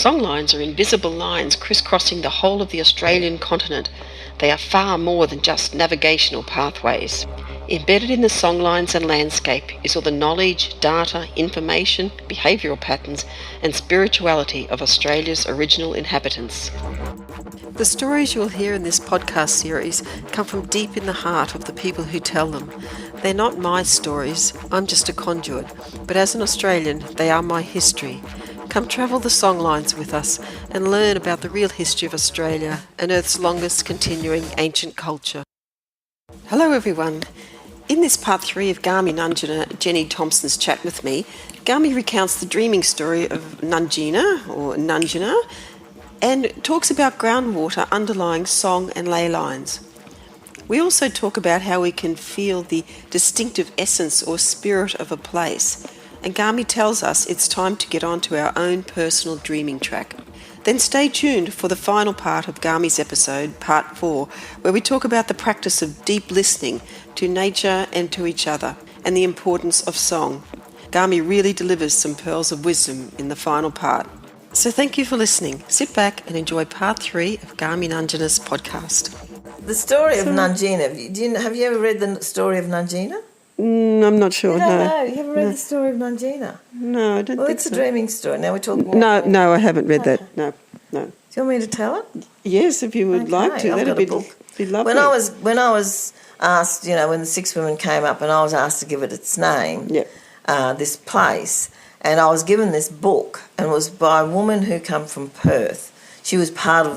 Songlines are invisible lines crisscrossing the whole of the Australian continent. They are far more than just navigational pathways. Embedded in the songlines and landscape is all the knowledge, data, information, behavioural patterns and spirituality of Australia's original inhabitants. The stories you'll hear in this podcast series come from deep in the heart of the people who tell them. They're not my stories, I'm just a conduit, but as an Australian, they are my history. Come travel the songlines with us and learn about the real history of Australia and Earth's longest continuing ancient culture. Hello everyone. In this part 3 of Garminungeena, Jenny Thompson's chat with me, Garmi recounts the dreaming story of Nungeena, or Nungeena, and talks about groundwater underlying song and ley lines. We also talk about how we can feel the distinctive essence or spirit of a place, and Garmi tells us it's time to get on to our own personal dreaming track. Then stay tuned for the final part of Garmi's episode, part 4, where we talk about the practice of deep listening to nature and to each other, and the importance of song. Garmi really delivers some pearls of wisdom in the final part. So thank you for listening. Sit back and enjoy part 3 of Garminungeena's podcast. The story of Nungeena, have you ever read the story of Nungeena? I'm not sure, no. You haven't read the story of Nungeena? No, I don't think so. Well, it's a dreaming story. Now we're talking about... No, I haven't read that. No. Do you want me to tell it? Yes, if you would like to. That'd be lovely. When I was asked, when the 6 women came up and I was asked to give it its name, this place, and I was given this book, and it was by a woman who come from Perth. She was part of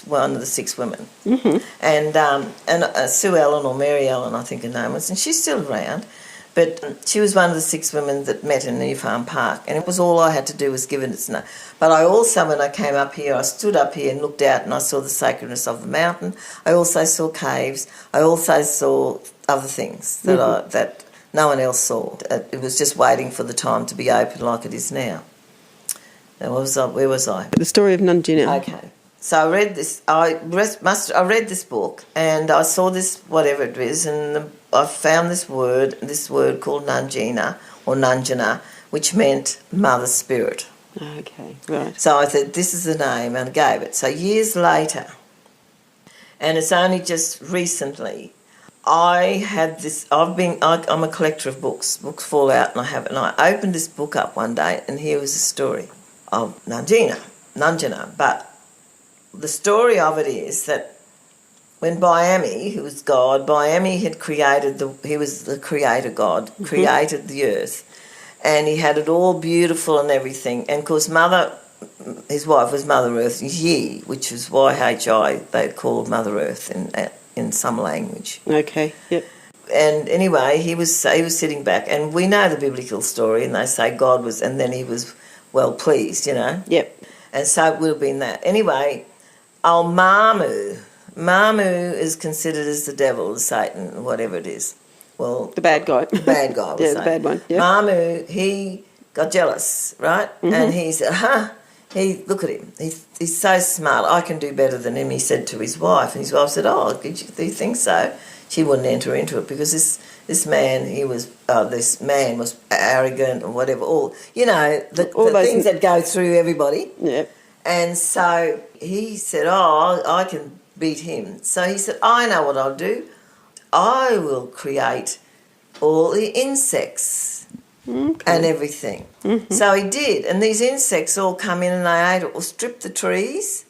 one of the 6 women. Mm-hmm. And Sue Ellen or Mary Ellen, I think her name was, and she's still around. But she was one of the 6 women that met in New Farm Park, and it was all I had to do was give it its name. But I also, when I came up here, I stood up here and looked out and I saw the sacredness of the mountain. I also saw caves. I also saw other things that no one else saw. It was just waiting for the time to be open like it is now. Where was I? The story of Nungeena. Okay. So I read this. I read this book, and I saw this whatever it is, and I found this word called Nungeena or Nungeena, which meant Mother Spirit. Okay, right. So I said, this is the name, and I gave it. So years later, and it's only just recently, I had this. I'm a collector of books. Books fall out, and I have it. And I opened this book up one day, and here was a story of Nungeena. But the story of it is that when Biami, who was God, Biami had he was the creator God, created the earth, and he had it all beautiful and everything. And of course, his wife was Mother Earth, Yi, which is YHI, they called Mother Earth in some language. Okay, yep. And anyway, he was sitting back, and we know the biblical story, and they say God was, and then he was well pleased, Yep. And so it would have been that. Anyway, old Mamu is considered as the devil, Satan, whatever it is. Well, the bad guy. The bad guy was the bad one. Yep. Mamu, he got jealous, right? Mm-hmm. And he said, look at him. He's so smart. I can do better than him, he said to his wife. And his wife said, do you think so? She wouldn't enter into it because this man was arrogant or whatever. All the things that go through everybody. Yep. And so he said, I can beat him. So he said, I know what I'll do. I will create all the insects and everything. Mm-hmm. So he did. And these insects all come in and they ate it, or stripped the trees,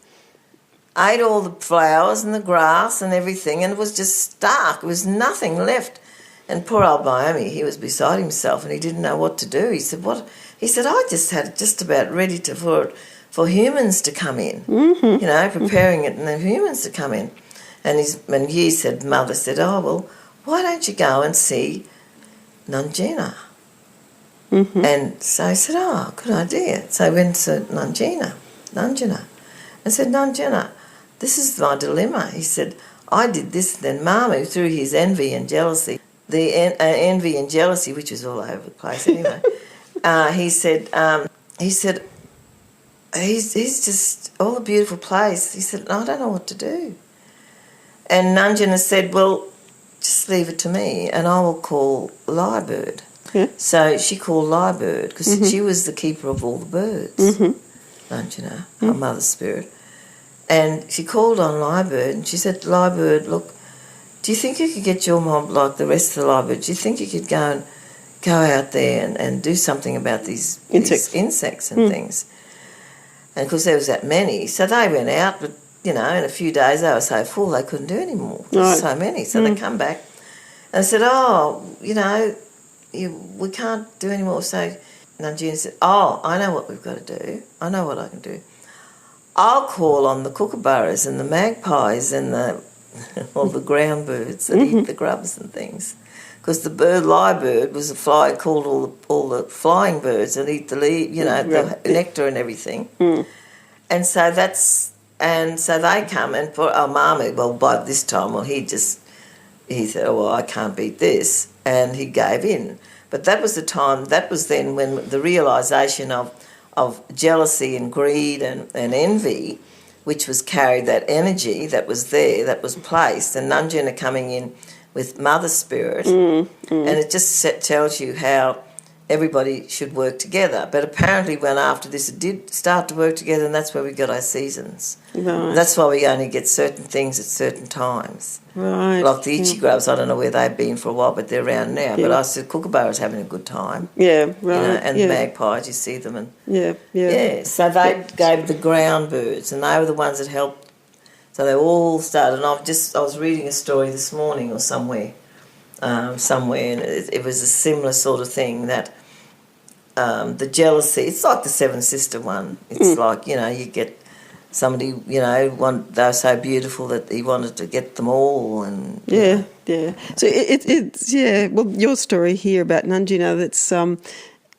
ate all the flowers and the grass and everything, and it was just stark. There was nothing left. And poor old Miami, he was beside himself and he didn't know what to do. He said, "What?" He said, "I just had it just about ready for humans to come in, preparing it and the humans to come in." And Yi said, Mother said, "Oh, well, why don't you go and see Nungeena?" Mm-hmm. And so he said, "Oh, good idea." So I went to Nungeena, and said, "Nungeena, this is my dilemma." He said, "I did this." Then Mamu, through his envy and jealousy, envy and jealousy, which is all over the place anyway, he said, he's just all a beautiful place. He said, "I don't know what to do." And Nungeena said, "Well, just leave it to me and I will call Lyrebird." Yeah. So she called Lyrebird because she was the keeper of all the birds. Mm-hmm. Nungeena, our mother spirit. And she called on Liebird and she said, Liebird, look, do you think you could get your mom like the rest of the Liebird? Do you think you could go out there and do something about these insects and things? And of course there was that many. So they went out, but, in a few days they were so full they couldn't do any more. There were so many. So they come back and they said, we can't do any more. So Nungeena said, I know what we've got to do. I know what I can do. I'll call on the kookaburras and the magpies and all the ground birds that eat the grubs and things. Because the Liebird was a fly called all the flying birds that eat the the nectar and everything. And so they come and for Marmy, by this time, he said, I can't beat this, and he gave in. But that was the time, that was then when the realisation of jealousy and greed and envy, which was carried, that energy that was there, that was placed, and Nungeena coming in with Mother Spirit, and it just tells you how everybody should work together. But apparently when after this it did start to work together, and that's where we got our seasons. Right. That's why we only get certain things at certain times. Right. Like the itchy grubs, I don't know where they've been for a while, but they're around now. But I said Kookaburra's having a good time. Yeah, right. And the magpies, you see them. And Yeah. So they gave the ground birds, and they were the ones that helped. So they all started. And I was reading a story this morning or somewhere, and it was a similar sort of thing that the jealousy. It's like the Seven Sister one. It's like you get somebody they're so beautiful that he wanted to get them all, and yeah. So it's well, your story here about Nungeena. That's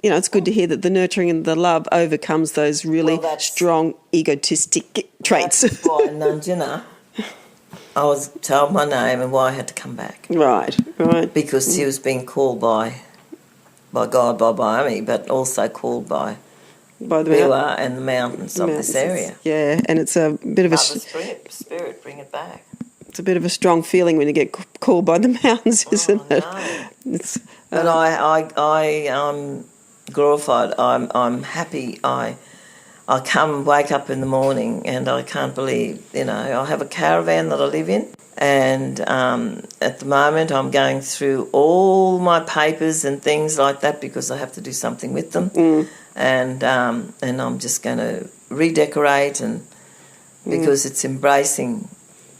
it's good to hear that the nurturing and the love overcomes those really strong egotistic traits. That's why Nungeena, I was told my name and why I had to come back. Right. Because she was being called by God, by Garmi, but also called by the Biwa and the mountains of this area. Yeah, and it's a bit of a spirit, bring it back. It's a bit of a strong feeling when you get called by the mountains, isn't it? No. But I'm glorified. I'm happy. I wake up in the morning and I can't believe, I have a caravan that I live in, and at the moment I'm going through all my papers and things like that because I have to do something with them, and I'm just going to redecorate, and because it's embracing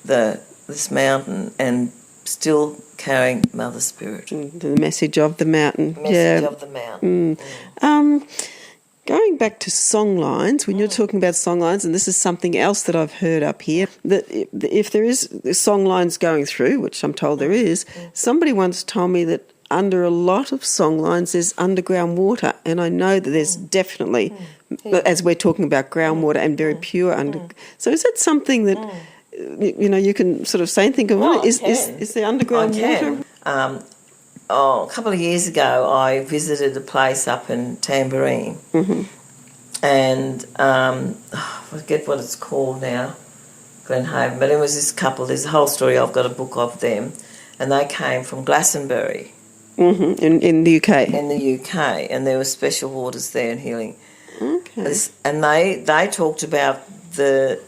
this mountain and still carrying Mother Spirit. The message of the mountain. Of the mountain. Going back to songlines, when you're talking about songlines, and this is something else that I've heard up here, that if there is songlines going through, which I'm told there is, somebody once told me that under a lot of songlines there's underground water, and I know that there's definitely, as we're talking about groundwater and very pure So is that something that you can sort of say and think of? Is there underground water? A couple of years ago, I visited a place up in Tamborine, and I forget what it's called now, Glenhaven. But it was this couple. There's a whole story. I've got a book of them, and they came from Glastonbury, in the UK. In the UK, and there were special waters there and healing. Okay. And they talked about the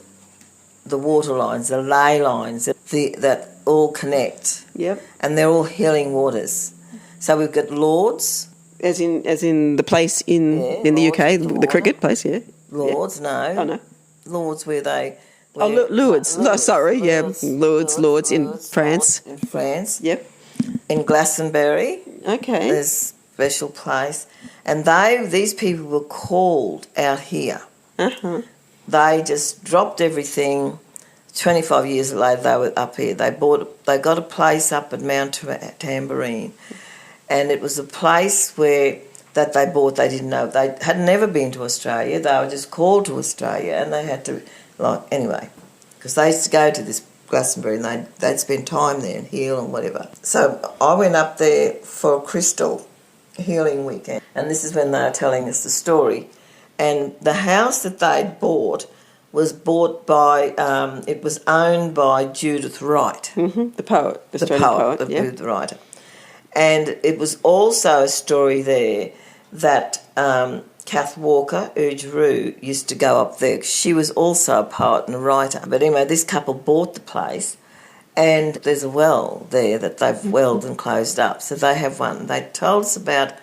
water lines, the ley lines that all connect. Yep. And they're all healing waters. So we've got Lords. As in the place in the UK, the cricket place, yeah. Lords, no. Oh, no. Lords where they... Lourdes. No, sorry, Lourdes in France. In France. Yep. In Glastonbury. Okay. There's a special place. And these people were called out here. Uh-huh. They just dropped everything. 25 years later, they were up here. They got a place up at Mount Tamborine, and it was a place that they bought. They didn't know. They had never been to Australia. They were just called to Australia, and they had to, anyway, because they used to go to this Glastonbury and they'd spend time there and heal and whatever. So I went up there for a crystal healing weekend, and this is when they were telling us the story. And the house that they'd bought was bought by, it was owned by Judith Wright. Mm-hmm. The poet, the poet, the writer. And it was also a story there that Kath Walker, Urgeroo, used to go up there. She was also a poet and a writer. But anyway, this couple bought the place, and there's a well there that they've welled and closed up. So they have one. They told us about,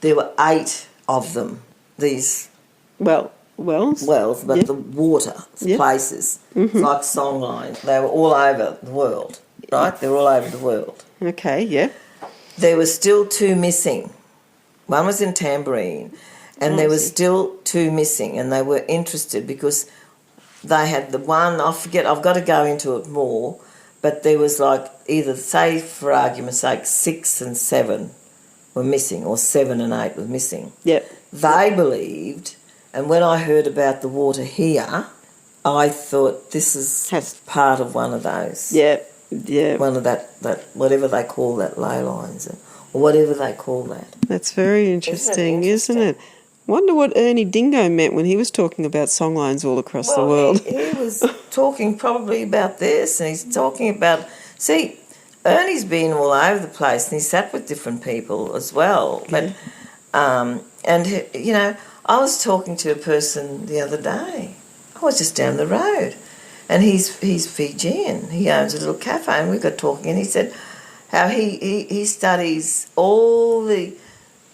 there were 8 of them, these wells, but the water places, like Songlines. They were all over the world, right? They were all over the world. Okay, yeah. There were still 2 missing. One was in Tambourine, and there were still 2 missing, and they were interested because they had the one, I forget, I've got to go into it more, but there was like either, say for argument's sake, 6 and 7 were missing, or 7 and 8 were missing. Yep. They believed, and when I heard about the water here, I thought this is part of one of those. Yeah, yeah. One of that whatever they call that, ley lines, or whatever they call that. That's very interesting, isn't it? Wonder what Ernie Dingo meant when he was talking about songlines all across the world. He was talking probably about this, and he's talking about... See, Ernie's been all over the place, and he sat with different people as well. But, and, you know, I was talking to a person the other day. I was just down the road, and he's Fijian. He owns a little cafe, and we got talking, and he said how he studies all the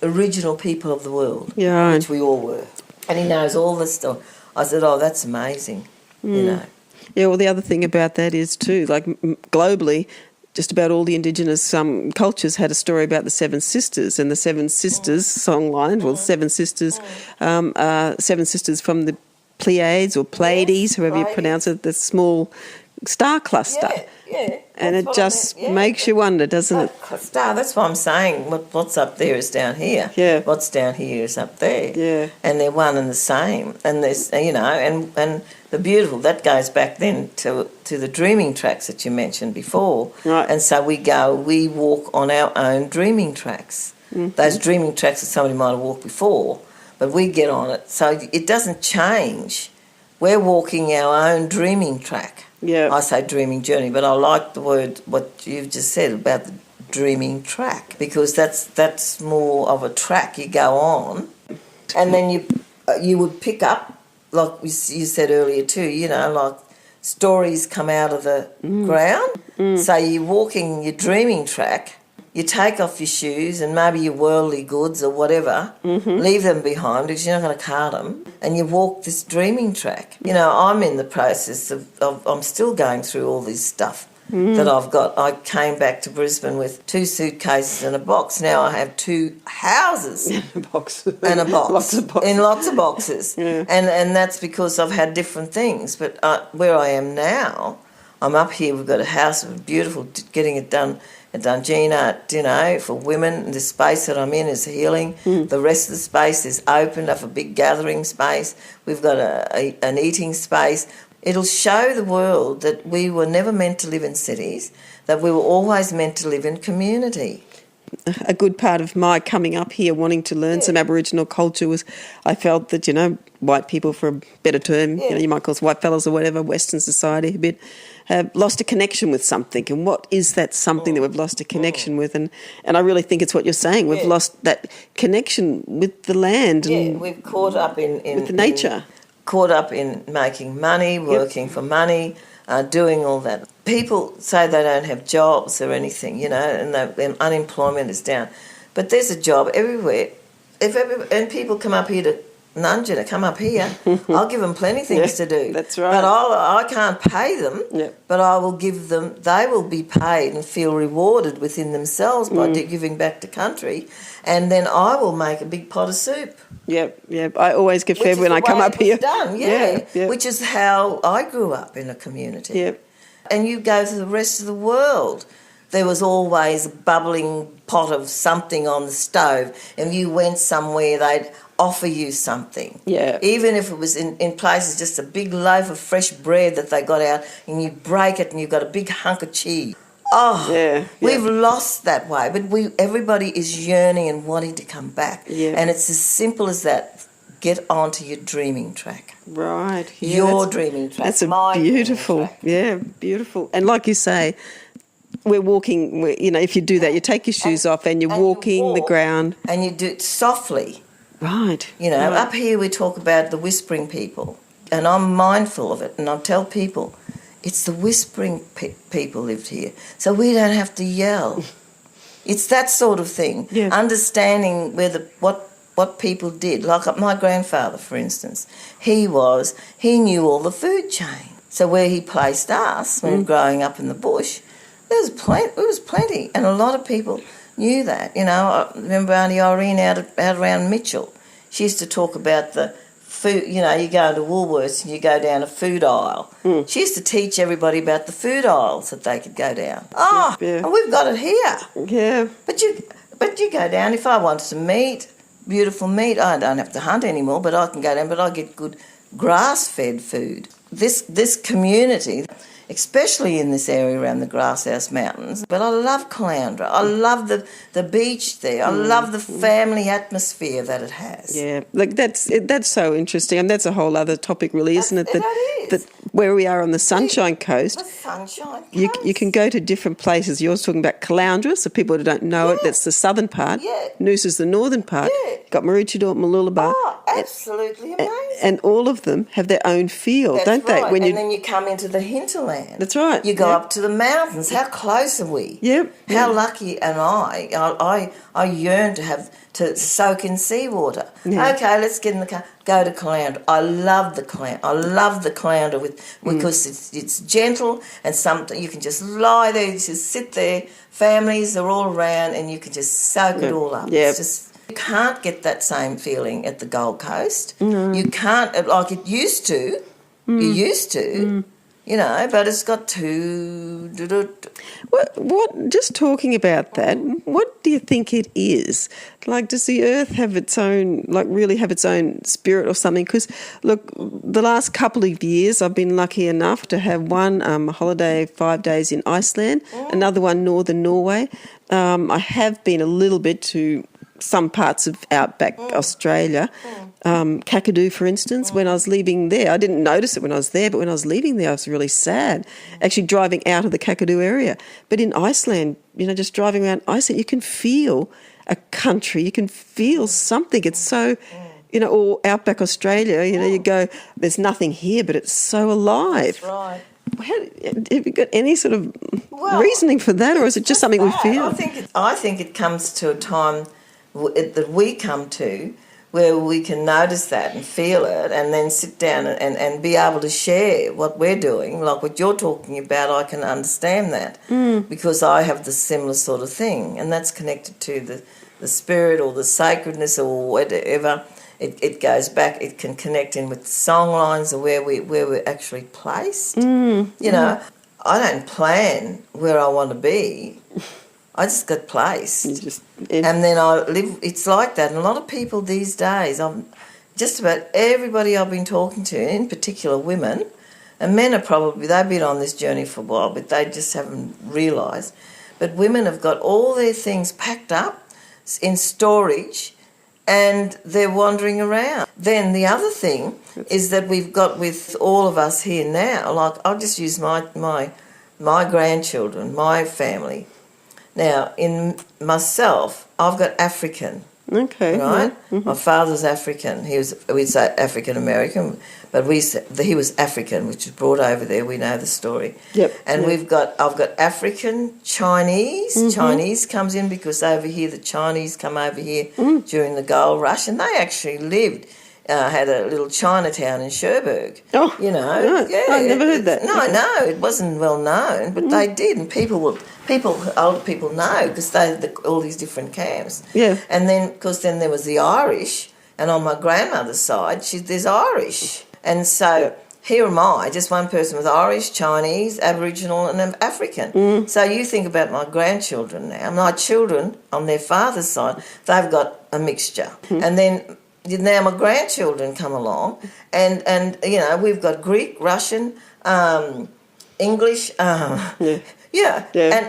original people of the world, which we all were, and he knows all this stuff. I said, oh, that's amazing, you know. Yeah, well, the other thing about that is too, like globally, just about all the indigenous cultures had a story about the 7 sisters, and the 7 sisters songline, well, 7 sisters, 7 sisters from the Pleiades or Pleiades, however you pronounce it, the small star cluster. Yeah. And it just makes you wonder, doesn't it? Star, that's what I'm saying. What's up there is down here. Yeah. What's down here is up there. Yeah. And they're one and the same. And there's, you know, and the beautiful, that goes back then to the dreaming tracks that you mentioned before. Right. And so we walk on our own dreaming tracks. Mm-hmm. Those dreaming tracks that somebody might have walked before, but we get on it. So it doesn't change. We're walking our own dreaming track. Yeah. I say dreaming journey, but I like the word, what you've just said about the dreaming track, because that's more of a track you go on, and then you would pick up, like you said earlier too, you know, like stories come out of the ground. So you're walking your dreaming track, you take off your shoes and maybe your worldly goods or whatever, leave them behind because you're not going to cart them, and you walk this dreaming track. You know, I'm in the process of I'm still going through all this stuff that I've got. I came back to Brisbane with 2 suitcases and a box. Now I have 2 houses and a box. Lots of boxes. In lots of boxes. Yeah. And that's because I've had different things. But where I am now, I'm up here, we've got a house, beautiful, getting it done at Nungeena, you know, for women. The space that I'm in is healing. The rest of the space is opened up, a big gathering space. We've got an eating space. It'll show the world that we were never meant to live in cities, that we were always meant to live in community. A good part of my coming up here wanting to learn some Aboriginal culture was I felt that, you know, white people, for a better term, you know, you might call us white fellas or whatever, Western society a bit, have lost a connection with something. And what is that something that we've lost a connection with? And I really think it's what you're saying. We've lost that connection with the land. And we've caught up in with the nature. Caught up in making money, working for money, doing all that. People say they don't have jobs or anything, you know, and unemployment is down. But there's a job everywhere. And people come up here to Nungeena, come up here, I'll give them plenty of things to do. That's right. But I can't pay them, but I will give them, they will be paid and feel rewarded within themselves by giving back to country, and then I will make a big pot of soup. Yep. I always get fed when I come up here. Done, which is how I grew up in a community. Yep. And you go to the rest of the world, there was always a bubbling pot of something on the stove, and you went somewhere, they'd offer you something. Yeah. Even if it was in places just a big loaf of fresh bread that they got out, and you break it and you've got a big hunk of cheese. Oh, we've lost that way, but everybody is yearning and wanting to come back. Yeah. And it's as simple as that. Get onto your dreaming track. Right. Yeah, your dreaming track. That's beautiful. Yeah, beautiful. And like you say, we're walking, you know, if you do that, you take your shoes off and you're walking the ground. And you do it softly. Right. You know, right. up here we talk about the whispering people, and I'm mindful of it, and I tell people it's the whispering people lived here, so we don't have to yell. It's that sort of thing. Yeah. Understanding where what people did. Like my grandfather, for instance, he knew all the food chain. So where he placed us when growing up in the bush, there was plenty, and a lot of people knew that. You know, I remember Auntie Irene out around Mitchell. She used to talk about the food. You know, you go into Woolworths and you go down a food aisle. She used to teach everybody about the food aisles that they could go down. Oh, Yeah. and we've got it here. Yeah. But you go down. If I want some meat, beautiful meat, I don't have to hunt anymore. But I can go down. But I get good grass-fed food. This community, especially in this area around the Glasshouse Mountains. But I love Caloundra. I love the beach there. I love the family atmosphere that it has. Yeah, like that's so interesting, and that's a whole other topic, really, isn't it? That is. That where we are on the Sunshine Coast, The Sunshine you Coast. can go to different places. You're talking about Caloundra, so people who don't know it, that's the southern part. Yeah. Noosa's the northern part. Yeah. Got Maroochydore, Mooloolaba. Oh, absolutely amazing. And all of them have their own feel, That's don't right. they? And then you come into the hinterland. That's right. You go Yep. up to the mountains. How close are we? Yep. How lucky am I? I yearn to soak in seawater. Yeah. Okay, let's get in the car. Go to Caloundra. I love the Caloundra because it's gentle and something you can just lie there, you just sit there. Families are all around and you can just soak it all up. Yeah. It's just, you can't get that same feeling at the Gold Coast. You can't, like it used to. You used to, you know, but it's got to... What? Just talking about that, what do you think it is? Like, does the earth have its own, like, really have its own spirit or something? Because, look, the last couple of years I've been lucky enough to have one holiday, 5 days in Iceland, another one northern Norway. I have been a little bit to some parts of outback Australia. Kakadu, for instance, when I was leaving there, I didn't notice it when I was there, but when I was leaving there, I was really sad, actually driving out of the Kakadu area. But in Iceland, you know, just driving around Iceland, you can feel a country, you can feel something. It's so, you know, or outback Australia, you know, you go, there's nothing here, but it's so alive. That's right. Have you got any sort of reasoning for that, or is it just something we feel? I think it comes to a time that we come to where we can notice that and feel it and then sit down and be able to share what we're doing, like what you're talking about. I can understand that because I have the similar sort of thing, and that's connected to the spirit or the sacredness or whatever. It goes back. It can connect in with the songlines or where we're actually placed. You know, I don't plan where I want to be. I just got placed. And then I live, it's like that. And a lot of people these days, just about everybody I've been talking to, in particular women, and men are probably, they've been on this journey for a while, but they just haven't realised. But women have got all their things packed up in storage and they're wandering around. Then the other thing is that we've got with all of us here now, like I'll just use my grandchildren, my family. Now, in myself, I've got African, Okay. right? Yeah. Mm-hmm. My father's African. We'd say African-American, but he was African, which was brought over there. We know the story. Yep. And I've got African, Chinese. Mm-hmm. Chinese comes in because over here the Chinese come over here during the gold rush, and they actually lived... had a little Chinatown in Cherbourg. Oh, you know, right. yeah, I never heard that. No, it wasn't well known, but they did, and older people know because all these different camps. Yeah, and then because then there was the Irish, and on my grandmother's side, there's Irish, and so. Here am I, just one person with Irish, Chinese, Aboriginal and African. So you think about my grandchildren now. My children on their father's side, they've got a mixture. And then now my grandchildren come along and you know, we've got Greek, Russian, English, Yeah.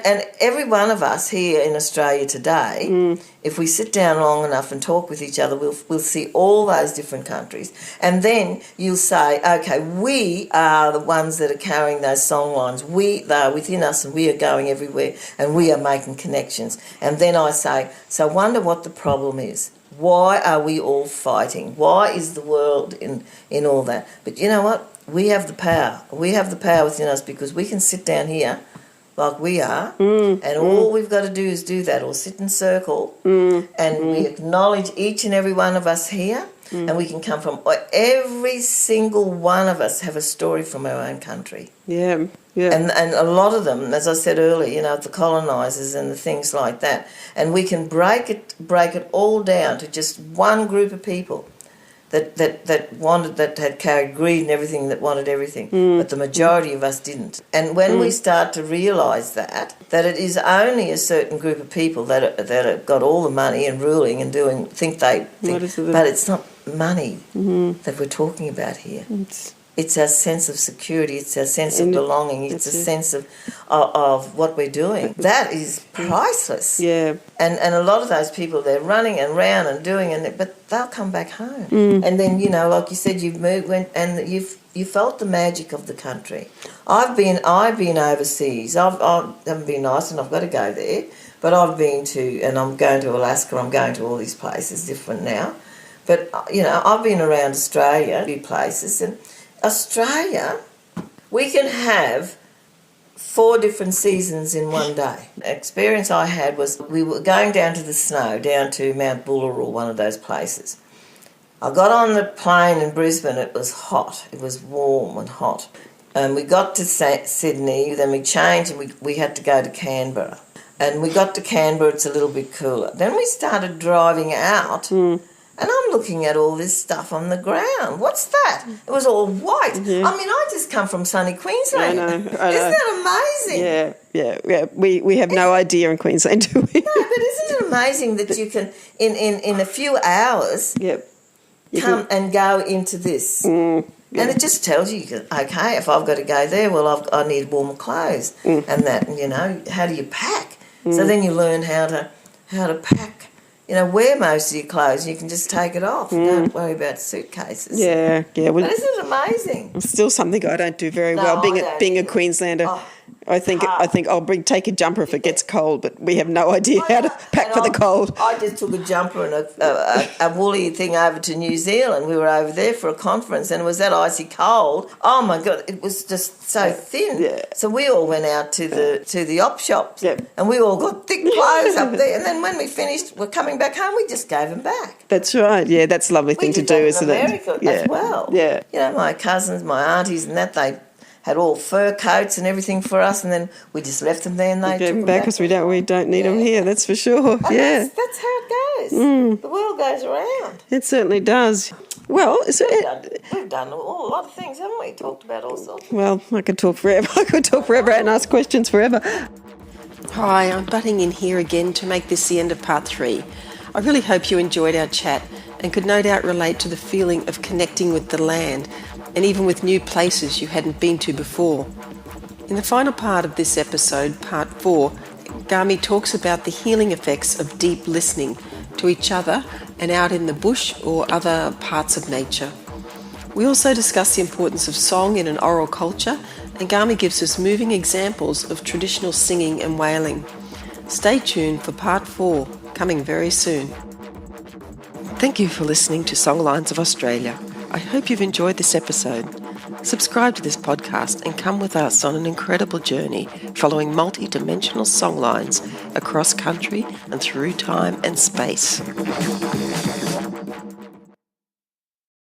And every one of us here in Australia today, if we sit down long enough and talk with each other, we'll see all those different countries. And then you'll say, okay, we are the ones that are carrying those songlines. They are within us and we are going everywhere and we are making connections. And then I say, so I wonder what the problem is. Why are we all fighting? Why is the world in all that? But you know what? We have the power. We have the power within us because we can sit down here like we are, and all we've got to do is do that, or sit in circle, and we acknowledge each and every one of us here, and we can come from, every single one of us have a story from our own country. Yeah, yeah. And a lot of them, as I said earlier, the colonisers and the things like that, and we can break it all down to just one group of people that had carried greed and everything, that wanted everything, but the majority of us didn't. And when we start to realise that it is only a certain group of people that have got all the money and ruling and but it's not money that we're talking about here. It's our sense of security. It's our sense of belonging. It's a sense of what we're doing. That is priceless. Yeah. And a lot of those people, they're running and round and doing, but they'll come back home. And then, like you said, you've moved and you felt the magic of the country. I've been overseas. I haven't been nice, and I've got to go there. But I've been and I'm going to Alaska. I'm going to all these places, different now. But I've been around Australia, a few places, and Australia, we can have 4 different seasons in one day. The experience I had was we were going down to the snow, down to Mount Buller or one of those places. I got on the plane in Brisbane. It was hot. It was warm and hot. And we got to Sydney, then we changed and we had to go to Canberra. And we got to Canberra, it's a little bit cooler. Then we started driving out. And I'm looking at all this stuff on the ground. What's that? It was all white. Yeah. I mean, I just come from sunny Queensland. I know. Isn't that amazing? Yeah. We have no idea in Queensland, do we? No, but isn't it amazing that you can, in a few hours, come and go into this? And it just tells you, okay, if I've got to go there, well, I need warmer clothes and that. And, how do you pack? So then you learn how to pack. Wear most of your clothes. You can just take it off. Don't worry about suitcases. Yeah. Well, but isn't it amazing? It's still something I don't do very well. Being a Queenslander, I think I'll take a jumper if it gets cold, but we have no idea how to pack for the cold. I just took a jumper and a woolly thing over to New Zealand. We were over there for a conference, and it was that icy cold. Oh my God, it was just so thin. Yeah. So we all went out to the op shops, and we all got thick clothes up there. And then when we finished, we're coming back home, we just gave them back. That's right. Yeah, that's a lovely thing to do, isn't it? America as well. Yeah. My cousins, my aunties, and that they had all fur coats and everything for us, and then we just left them there and they took them back because we don't need them here. That's for sure. And that's how it goes. The world goes around. It certainly does. Well, we've done a lot of things, haven't we? Talked about all sorts. Well, I could talk forever. And ask questions forever. Hi, I'm butting in here again to make this the end of part 3. I really hope you enjoyed our chat and could no doubt relate to the feeling of connecting with the land and even with new places you hadn't been to before. In the final part of this episode, part 4, Garmi talks about the healing effects of deep listening to each other and out in the bush or other parts of nature. We also discuss the importance of song in an oral culture, and Garmi gives us moving examples of traditional singing and wailing. Stay tuned for part 4, coming very soon. Thank you for listening to Songlines of Australia. I hope you've enjoyed this episode. Subscribe to this podcast and come with us on an incredible journey following multi-dimensional songlines across country and through time and space.